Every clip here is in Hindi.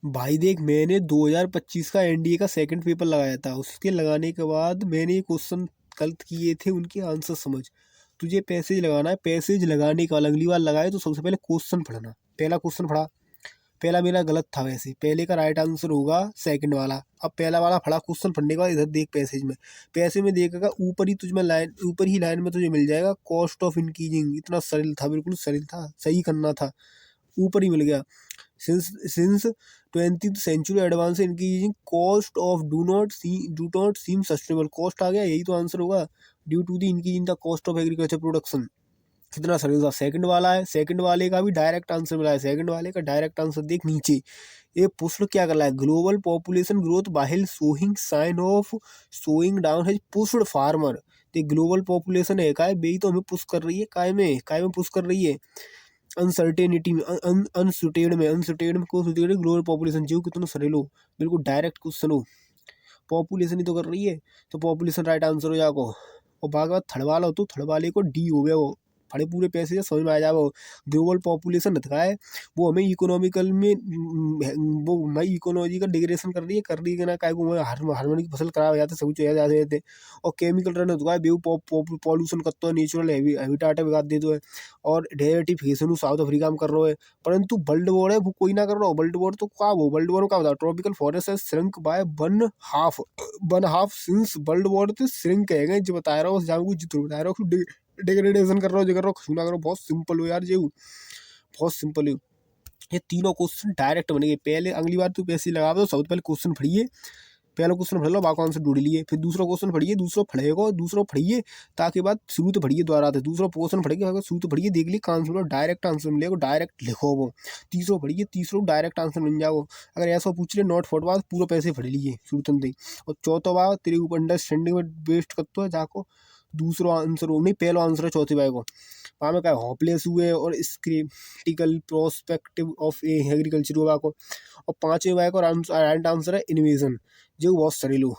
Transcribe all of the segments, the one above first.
भाई देख, मैंने 2025 का एनडीए का सेकंड पेपर लगाया था। उसके लगाने के बाद मैंने ये क्वेश्चन गलत किए थे, उनके आंसर समझ। तुझे पैसेज लगाना है, पैसेज लगाने का अगली बार लगाए तो सबसे पहले क्वेश्चन पढ़ना। पहला क्वेश्चन पढ़ा, पहला मेरा गलत था वैसे। पहले का राइट आंसर होगा सेकंड वाला। अब पहला वाला पढ़ा, क्वेश्चन पढ़ने के बाद इधर देख पैसेज में। पैसे में देखेगा ऊपर ही तुझ में लाइन, ऊपर ही लाइन में तुझे मिल जाएगा कॉस्ट ऑफ इंक्रीजिंग। इतना सरल था, बिल्कुल सरल था, सही करना था, ऊपर ही मिल गया। Since 20th century advance increasing cost of do not seem sustainable. Cost आ गया, यही तो आंसर होगा। Due to the increasing the cost of agriculture production. कितना सरल था। सेकंड वाला है, सेकंड वाले का भी डायरेक्ट आंसर मिला है। सेकंड वाले का डायरेक्ट आंसर देख नीचे। ये पुष्ट क्या कर रहा है, global population growth while showing sign of showing down has pushed farmer. तो ग्लोबल पॉपुलेशन है काय बेई, तो हमें पुश कर रही है काय में पुश कर रही है अनसर्टेनिटी में, अनसर्टेड में को सुटेड ग्लोबल पॉपुलेशन। जो कितना सरल हो, बिल्कुल डायरेक्ट क्वेश्चन हो। पॉपुलेशन ही तो कर रही है, तो पॉपुलेशन राइट आंसर हो जाएगा। और बाकी बात थर्ड वाला हो तो थर्ड वाले को डी हो गया। वो फड़े पूरे पैसे से समझ में आ जाए। वो ग्लोबल पॉपुलेशन रखा है, वो हमें इकोनॉमिकल में वो हमारी इकोनॉमी का डिग्रेडेशन कर रही है ना। काय को हार्मोनिक की फसल खराब हो जाते, सभी चीज़ जाते रहते। और केमिकल रन होता है, बेव पॉल्यूशन करता है, नेचुरल हैबिटाट बिगाड़ देते हैं। और डेजर्टिफिकेशन साउथ अफ्रीका में कर रहे है। परंतु वर्ल्ड वॉर है वो कोई ना कर रहा हो। वर्ल्ड वॉर तो क्या वो, वर्ल्ड वॉर में क्या होता है, tropical forest shrink by one half since world war तो श्रिंक है जो बता रहा हूँ, जहाँ कुछ जितना बता रहा हूँ, डिग्रेडेशन कर रहा हो, जो कर रहा हो, ना करो। बहुत सिंपल हो यार ये, बहुत सिंपल हो। ये तीनों क्वेश्चन डायरेक्ट बनेंगे। पहले अगली बार तू पैसे लगा दो, सबसे पहले क्वेश्चन पढ़िए। पहला क्वेश्चन पढ़ लो, बाकी आंसर ढूंढ लिए। फिर दूसरा क्वेश्चन पढ़िए, दूसरा पढ़िए, ताकि बाद शुरू तो पढ़िए द्वारा थे। दूसरा क्वेश्चन पढ़िए, अगर शुरू तो पढ़िए, देख लिए आंसर मिलो, डायरेक्ट आंसर मिलेगा, डायरेक्ट लिखो वो। तीसरा पढ़िए, तीसरा डायरेक्ट आंसर मिल जाओ। अगर ऐसा पूछ ले नॉट फॉर बाद, पूरा पैसे पढ़ लिए शुरू तक ही। और चौथा बार तेरे ऊपर अंडरस्टैंडिंग में बेस्ट करते हो जाको। दूसरा आंसर हो नहीं, पहला आंसर है चौथे बार को। वहाँ में क्या होपलेस हुए और क्रिटिकल प्रोस्पेक्टिव ऑफ एग्रीकल्चर हुआ को। और पांचवें बार को राइट आंसर है इन्वेजन, जो बहुत सरल हो।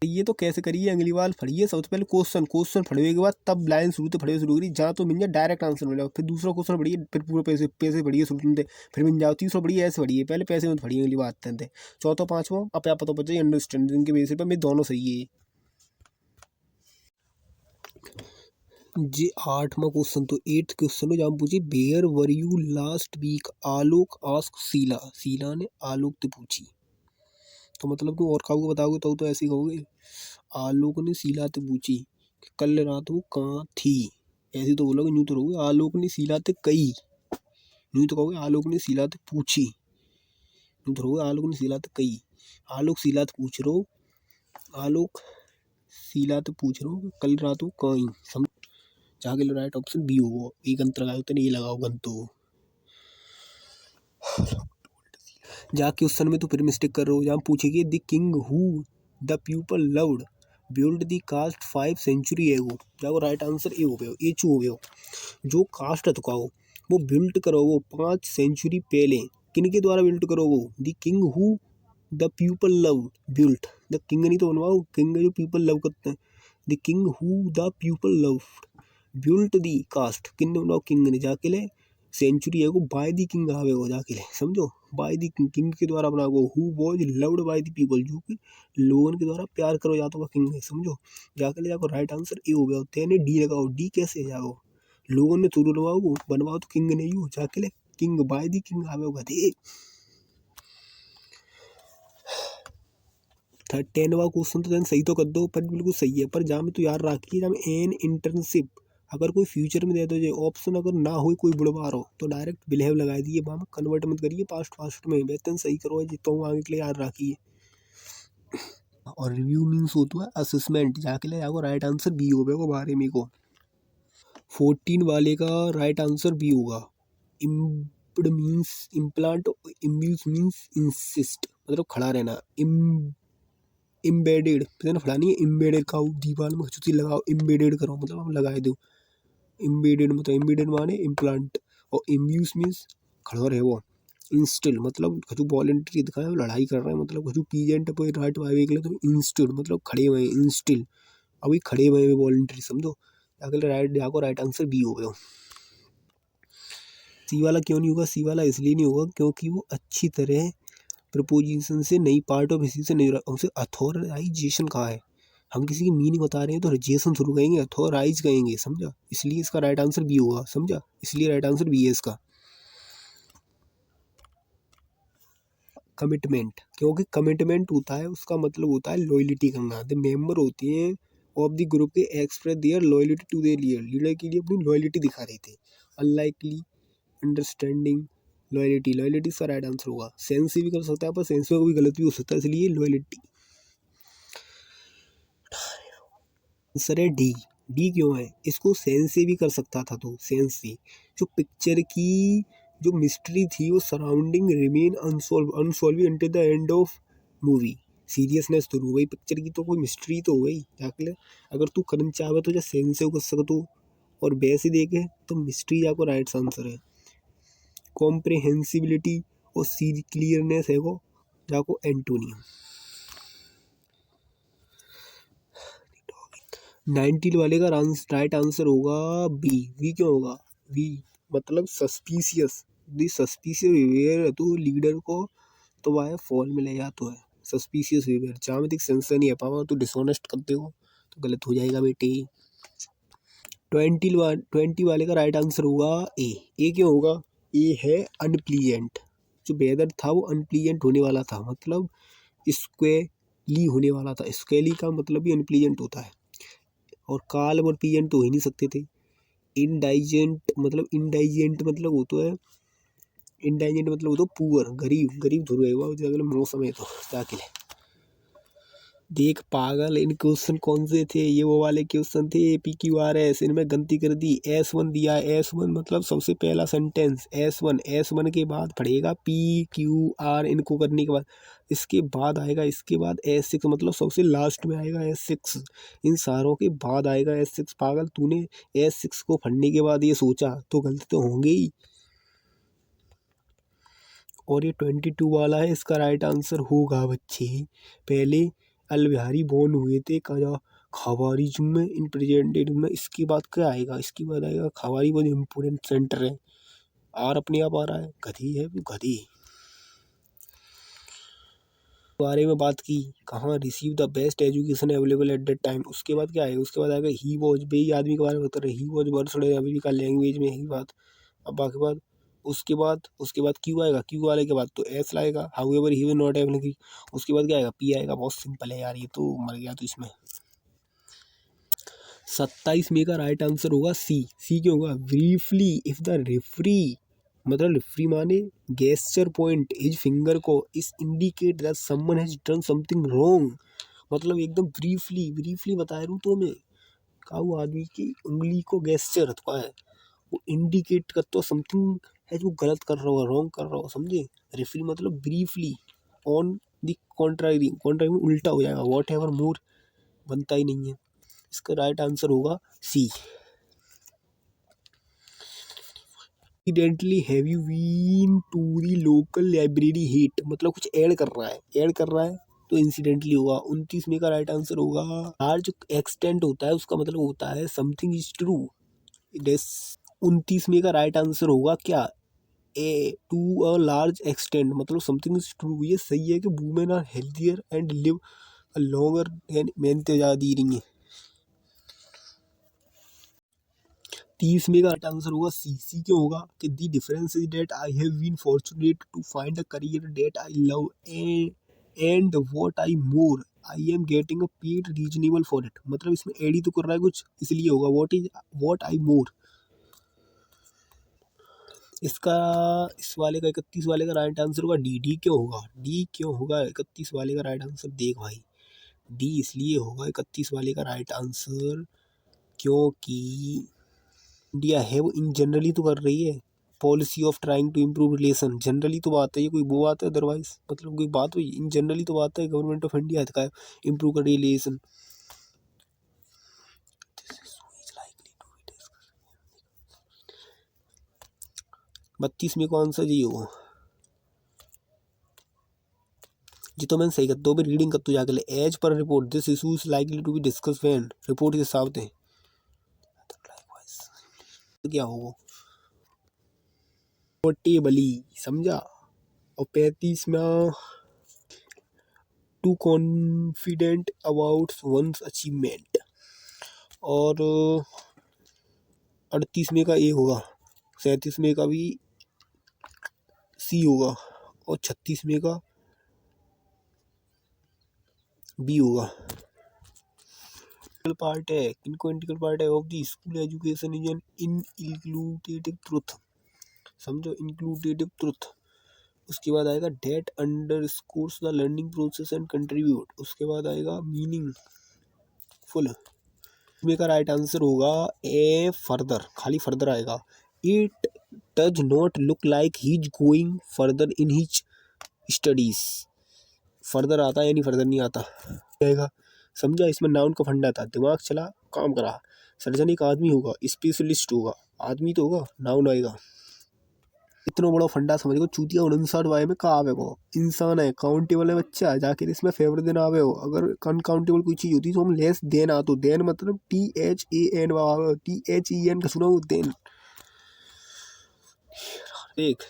ये तो कैसे करिए, अगली बार पढ़िए। सबसे पहले क्वेश्चन पढ़ने के बाद तब लाइन शुरू तो पढ़िए, शुरू करिए जहाँ तो मिल जाए डायरेक्ट आंसर मिल जाओ। फिर दूसरा क्वेश्चन पढ़िए, फिर पूरा पैसे पैसे पढ़िए शुरू से, फिर मिल जाओ। तीसरा पढ़िए, ऐसे पढ़िए, पहले पैसे में पढ़िए, अगली बात थे। चौथा पाँचवा अब आप पता पड़ अंडरस्टैंडिंग के बेसिस पर मैं दोनों सही है। जी आठवां क्वेश्चन तो एट्थ क्वेश्चन है, जहाँ पूछी where were you last week, Alok ask Sheela. Sheela ने आलोक से पूछी, तो मतलब तुम और काऊ बताओगे तो ऐसे ही कहोगे। आलोक ने शीला से पूछी कि कल रात वो कहाँ थी। ऐसे तो बोलोगे, यूँ तो रहोगे आलोक ने शीला से कही, यूँ तो कहोगे आलोक ने शीला से पूछी, यूँ तो रहोगे आलोक ने शीला से कही। आलोक शीला से पूछ रहो, आलोक शीला से पूछ रहो कल रात वो कहीं। समझ, जाके राइट ऑप्शन बी होगा। एक अंतर लगाओ तो नहीं लगाओ गंतो, जाके उस सन में तो फिर मिस्टेक कर रहे हो। जहाँ पूछेगी the king who the people loved build the cast 5 century ago, जाओ राइट आंसर ए हो गया, ए चू हो गया। जो कास्ट है तो कहो वो बिल्ड करो वो 5 सेंचुरी पहले, किन के द्वारा बिल्ड करो वो, the king who the people love built. The king नहीं तो बनवाओ, किंग जो पीपल लव करते हैं। The king who the people love built the cast, किन ने बनाओ, किंग ने। जाके ले सेंचुरी है वो बाय दी किंग आवे हो, जाके ले समझो, बाय दी किंग, किंग के द्वारा बना वो। Who was loved by the people, जो कि लोगों के द्वारा प्यार करो जाता हुआ किंग है, समझो। जाके ले जाको राइट आंसर ए हो गया। तेने डी लगाओ, डी कैसे जाओ, लोगों ने तो बनवाओ तो किंग नहीं हो। जाके ले किंग बाय दी किंग आवे होगा दे। 10वां क्वेश्चन तो सही तो कर दो, पर बिल्कुल सही है, पर जहाँ में तो याद रखिए, जहाँ एन इंटर्नशिप अगर कोई फ्यूचर में दे दो जो ऑप्शन, अगर ना हो कोई बुढ़वा रहो तो डायरेक्ट बिलहेव लगा दिए, वहाँ में कन्वर्ट मत करिए पास्ट में, बेहतर सही करो जितना हूँ आगे के लिए याद रखिए। और रिव्यू मीन्स होता है असेसमेंट, जाके ले जाओ राइट आंसर बी हो गया बारे में को। 14 वाले का राइट आंसर बी होगा। इम्प्ड मीन्स इम्प्लांट, इम्ब्यूस मीन्स इंसिस्ट, मतलब खड़ा रहना। इम्बेडेड ना फड़ा नहीं है, इम्बेडेड का दीवार में कुछ लगाओ, इम्बेडेड करो मतलब हम लगाए दो। इम्बेडेड मतलब इम्बेडेड माने इम्प्लांट। और इम्ब्यूस मीन्स खड़ा रहे वो। इंस्टिल मतलब कुछ वॉलेंट्री दिखाया, लड़ाई कर रहे हैं, मतलब कुछ पीजेंट पे राइट वाइवे के लिए, तो इंस्टिल मतलब खड़े हुए हैं, इंस्टिल अभी खड़े हुए हैं वॉलेंट्री, समझो। अगले राइट जाको राइट आंसर बी हो गया। सी वाला क्यों नहीं होगा? सी वाला इसलिए नहीं होगा क्योंकि वो अच्छी तरह प्रपोजिशन से नहीं, पार्ट ऑफ इसी से नहीं रहा, उसे अथॉराइजेशन कहा है। हम किसी की मीनिंग बता रहे हैं तो रिजेशन शुरू करेंगे, अथॉराइज कहेंगे, समझा? इसलिए इसका राइट आंसर बी होगा, समझा? इसलिए राइट आंसर बी है इसका। कमिटमेंट, क्योंकि कमिटमेंट होता है उसका मतलब होता है लॉयल्टी करना। द मेंबर होते हैं ऑफ द ग्रुप के express their loyalty to their leader, leader के लिए अपनी लॉयल्टी दिखा रहे थे। अनलाइकली, अंडरस्टैंडिंग, लॉयल्टी, लॉयल्टी इसका राइट आंसर होगा। सेंस से भी कर सकता है पर सेंस में कभी गलत भी हो सकता है, इसलिए लॉयल्टी आंसर है डी। डी क्यों है? इसको सेंस से भी कर सकता था, तो सेंस से जो पिक्चर की जो मिस्ट्री थी वो surrounding remain unsolved until the end of movie. Seriousness तो हो गई पिक्चर की, तो कोई मिस्ट्री तो हो गई जाके। अगर तू करना चाहे तो जो सेंस से कर सकते, और वैसे देखे तो मिस्ट्री जाको राइट आंसर है। कॉम्प्रिहेंसिबिलिटी और सी क्लियरनेस है वो जाको एंटोनियम। 19 वाले का राइट आंसर होगा बी। वी क्यों होगा? वी मतलब सस्पिशियस, दी सस्पिशियस बिहेवियर तो लीडर को तो वह फॉल में ले जाता है। सस्पिशियस बिहेवियर, जहाँ में सेंस नहीं है पावा तो डिसऑनेस्ट करते हो तो गलत हो जाएगा बेटे। 20 वाले का राइट आंसर होगा ए। ए क्यों होगा? ए है अनप्लीजेंट, जो वेदर था वो अनप्लीजेंट होने वाला था, मतलब स्क्वेली होने वाला था। स्क्वेली का मतलब भी अनप्लीजेंट होता है, और काल और पीजेंट तो हो ही नहीं सकते थे। इंडाइजेंट मतलब वो तो है, इंडाइजेंट मतलब वो तो पुअर, गरीब, गरीब धुरे हुआ अगले मौसम है तो जाके देख पागल। इन क्वेश्चन कौन से थे? ये वो वाले क्वेश्चन थे PQRS, इनमें गलती कर दी। S1 दिया, S1 मतलब सबसे पहला सेंटेंस S1 के बाद पढ़ेगा PQR, इनको करने के बाद इसके बाद आएगा, इसके बाद S6 मतलब सबसे लास्ट में आएगा S6, इन सारों के बाद आएगा S6। पागल, तूने S6 को पढ़ने के बाद ये सोचा तो गलती तो होंगे ही। और ये 22 वाला है, इसका राइट आंसर होगा बच्चे, पहले अल बिहारी बोर्न हुए थे खवारिज में, इन प्रेजेंटेड में। इसके बाद क्या आएगा? इसके बाद आएगा खवारी, बहुत इम्पोर्टेंट सेंटर है। आर अपने आप आ रहा है, गधी है वो, गधी। बारे में बात की, कहाँ receive the best education available at that time. उसके बाद क्या आएगा? उसके बाद आएगा ही वॉज, बेई आदमी के बारे में बता रहे, he was birthday America language में, ही बात। अब बाकी बात उसके बाद क्यू आएगा, क्यू वाले के बाद तो एस लाएगा, how ever he will not have लिखी। उसके बाद क्या आएगा? पी आएगा। बहुत सिंपल है यार, ये तो मर गया तो इसमें। 27 में का राइट आंसर होगा सी। सी क्यों होगा? ब्रीफली इफ द रेफरी, मतलब रेफरी माने गेस्चर पॉइंट हिज फिंगर को इस indicate that someone has done something wrong, मतलब एकदम ब्रीफली बता रहा हूँ तो मैं का वो आदमी की उंगली को गेस्चर का है, वो इंडिकेट कर तो समथिंग है जो गलत कर रहा हो, रॉन्ग कर रहा हो, समझे? रेफरी मतलब ब्रीफली ऑन द कॉन्ट्रारी में उल्टा हो जाएगा, वॉट एवर मोर बनता ही नहीं है। इसका राइट आंसर होगा C. Accidentally have you been to the local library hit, मतलब कुछ ऐड कर रहा है तो इंसिडेंटली होगा। 29 में का राइट आंसर होगा लार्ज एक्सटेंट होता है, उसका मतलब होता है समथिंग इज ट्रू। 29 में का राइट आंसर होगा क्या? A, to a large extent मतलब समथिंग इज ट्रू। ये सही है कि women are healthier and live a longer than men तो ज़्यादा दी रही है। 30 में का राइट आंसर होगा सी। सी क्यों होगा? कि the difference is that I have been fortunate to find a career that I love and what I more I am getting a paid reasonable for it, मतलब इसमें एडी तो कर रहा है कुछ, इसलिए होगा व्हाट आई मोर। इसका इस वाले का 31 वाले का राइट आंसर होगा डी। डी क्यों होगा? 31 वाले का राइट आंसर? देख भाई, डी इसलिए होगा 31 वाले का राइट आंसर क्योंकि इंडिया है वो इन जनरली तो कर रही है policy of trying to improve relation. Generally तो बात है, ये कोई वो बात है अदरवाइज, मतलब कोई बात हुई, इन जनरली तो बात है गवर्नमेंट ऑफ इंडिया का इम्प्रूव कर रिलेशन। 32 में कौन सा जी हो जी? तो मैंने सही कर दो, रीडिंग कर तू जाके ले। As per report this issue is likely to be discuss when report के साथ है, क्या होगा? पोर्टेबली, समझा। और 35 में too confident about one's achievement. और 38 में का ए होगा, 37 में का भी सी होगा, और 36 में का बी होगा। पार्ट है, किनको इंटीग्रल पार्ट है of the school education is an inclusive truth, समझो, इंक्लूडेटिव ट्रुथ। उसके बाद आएगा that underscores the learning process and contribute. उसके बाद आएगा मीनिंग फुल। इसमें का राइट आंसर होगा ए फर्दर, खाली फर्दर आएगा। It does not look like he is going further in his studies. Further आता है यानी फर्दर नहीं आता आएगा, समझा। इसमें नाउन का फंडा था, दिमाग चला काम करा। सर्जन एक आदमी होगा, स्पेशलिस्ट होगा, आदमी तो होगा, नाउन आएगा। इतना बड़ा फंडा समझ को चूतिया 59 वाय में का आवे को इंसान है, काउंटेबल है बच्चा, जाकर इसमें फेवर देना आवे हो। अगर अनकाउंटेबल कोई चीज होती तो हम लेस देन आ, तो देन मतलब THAN, THEN का सुना हो देन। देख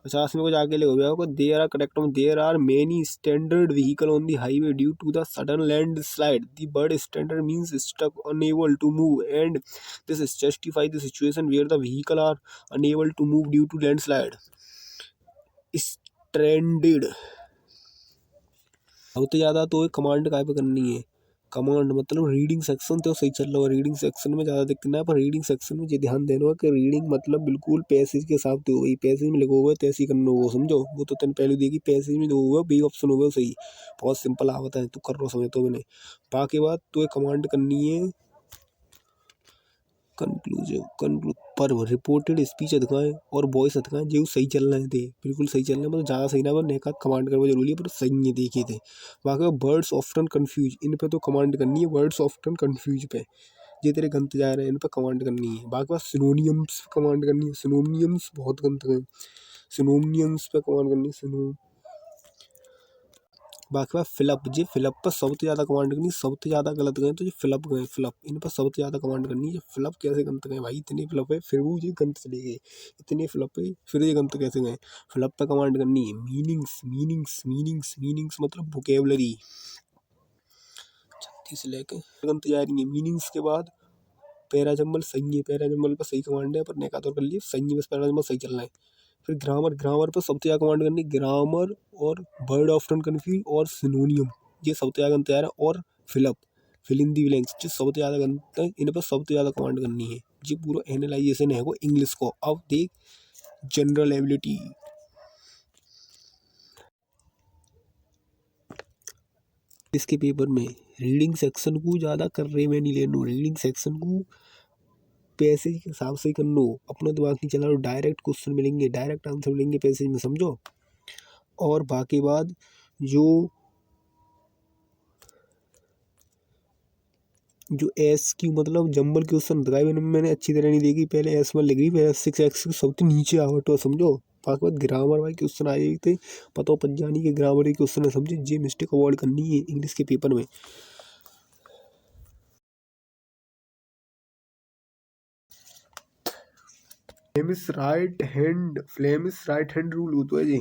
50 में को जाके ले हो गया होगा। देयर आर करेक्ट में there are many standard vehicle on the highway due to the sudden landslide. The word standard means stuck, unable to move, and this is justify the situation where the vehicle are unable to move due to landslide. Stranded. सबसे ज्यादा तो कमांड काय पे करनी है, कमांड मतलब रीडिंग सेक्शन तो सही चल रहा है, रीडिंग सेक्शन में ज़्यादा दिक्कत ना है। पर रीडिंग सेक्शन में ये ध्यान देना है कि रीडिंग मतलब बिल्कुल पैसेज के हिसाब से हो गई, पैसेज में लिखो हुआ तैसे ही करना होगा, समझो। वो तो तेन पहले देखी, पैसेज में होगा बी ऑप्शन होगा सही, बहुत सिंपल आवता है, तू कर रो समझ तो मैंने। बाकी बात तो कमांड करनी है कंक्लूसिव पर रिपोर्टेड स्पीच दिखाएं और वॉइस दिखाएं जो सही चल रहे थे, बिल्कुल सही चल रहे हैं, मतलब ज़्यादा सही ना पर नेका कमांड करना जरूरी है, पर सही नहीं देखे थे। बाकी वर्ड्स ऑफ्टन कंफ्यूज, इन पे तो कमांड करनी है, वर्ड्स ऑफ्टन कंफ्यूज पे ये तेरे गंत जा रहे हैं, इन पर कमांड करनी है। बाकी बात सिनोनियम्स पे कमांड करनी है, सिनोनियम्स बहुत गंत हैं, सिनोनियम्स पे कमांड करनी है। बाकी बात फिलअप, जी फिलअप पर सबसे ज़्यादा कमांड करनी, सबसे ज़्यादा गलत गए तो ये फिलअप गए, फिलअप इन पर सबसे ज़्यादा कमांड करनी है। फिलअप कैसे गंत गए भाई, इतने फिलअप है फिर वो ये गंत चले गए, इतने फिलअप है फिर ये गंत कैसे गए। फिलअप पर कमांड करनी है। मीनिंग्स मीनिंग्स मीनिंग्स मीनिंग्स मतलब वोकेबलरी 36 लेके गंत जा रही है। मीनिंग्स के बाद पैराजम्बल सही है, पैराजम्बल पर सही कमांड है, पर नेका तौर कर लिए सही है, बस पैराजम्बल सही चल रहा है। फिर ग्रामर, ग्रामर पर सबसे ज़्यादा कमांड करनी, ग्रामर और वर्ड ऑफ्टन कन्फ्यूज और सिनोनियम, ये सबसे ज़्यादा गंत है। और fill up, fill in the blanks, जो सबसे ज़्यादा गंत है, इन पर सबसे ज़्यादा कमांड करनी है। ये पूरा एनालाइजेशन है वो इंग्लिश को। अब देख जनरल एबिलिटी, इसके पेपर में रीडिंग सेक्शन को ज़्यादा कर रहे मैं नहीं लेना, रीडिंग सेक्शन को पैसेज के हिसाब से करना, अपना दिमाग नहीं चला, डायरेक्ट क्वेश्चन मिलेंगे, डायरेक्ट आंसर मिलेंगे पैसेज में, समझो। और बाकी बात जो एस क्यू मतलब जंबल क्वेश्चन बताया मैंने अच्छी तरह नहीं देखी, पहले एस वन लिख रही, पहले 6x सबसे नीचे आवट हो, समझो। बाकी बात ग्रामर वाले क्वेश्चन आए थे, पता हो पंजानी के ग्रामर के क्वेश्चन है, समझे। ये मिस्टेक अवॉइड करनी है इंग्लिश के पेपर में। फ्लेमिश राइट हैंड रूल हो तो है जी।